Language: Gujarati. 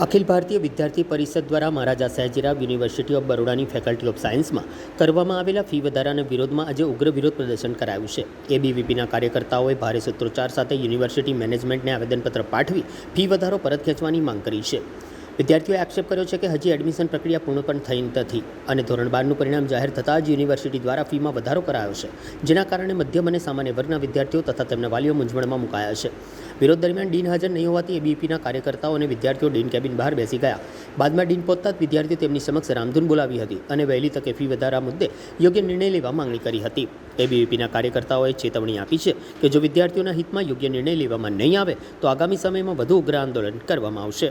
અખિલ ભારતીય વિદ્યાર્થી પરિષદ દ્વારા મહારાજા સયાજીરાવ યુનિવર્સિટી ઓફ બરોડાની ફેકલ્ટી ઓફ સાયન્સમાં કરવામાં આવેલા ફી વધારાના વિરોધમાં આજે ઉગ્ર વિરોધ પ્રદર્શન કરાયું છે. એબીવીપીના કાર્યકર્તાઓએ ભારે સૂત્રોચ્ચાર સાથે યુનિવર્સિટી મેનેજમેન્ટને આવેદનપત્ર પાઠવી ફી વધારો પરત ખેંચવાની માંગ કરી છે. વિદ્યાર્થીઓએ આક્ષેપ કર્યો છે કે હજી એડમિશન પ્રક્રિયા પૂર્ણ પણ થઈ નથી અને ધોરણ 12નું પરિણામ જાહેર થતાં જ યુનિવર્સિટી દ્વારા ફીમાં વધારો કરાયો છે, જેના કારણે મધ્યમ અને સામાન્ય વર્ગના વિદ્યાર્થીઓ તથા તેમના વાલીઓ મૂંઝવણમાં મુકાયા છે. વિરોધ દરમિયાન ડીન હાજર નહીં હોવાથી એબીવીપીના કાર્યકર્તાઓ અને વિદ્યાર્થીઓ ડીન કેબિન બહાર બેસી ગયા. બાદમાં ડીન પહોંચતા જ વિદ્યાર્થીઓ તેમની સમક્ષ રામધૂન બોલાવી હતી અને વહેલી તકે ફી વધારા મુદ્દે યોગ્ય નિર્ણય લેવા માંગણી કરી હતી. એબીવીપીના કાર્યકર્તાઓએ ચેતવણી આપી છે કે જો વિદ્યાર્થીઓના હિતમાં યોગ્ય નિર્ણય લેવામાં નહીં આવે તો આગામી સમયમાં વધુ ઉગ્ર આંદોલન કરવામાં આવશે.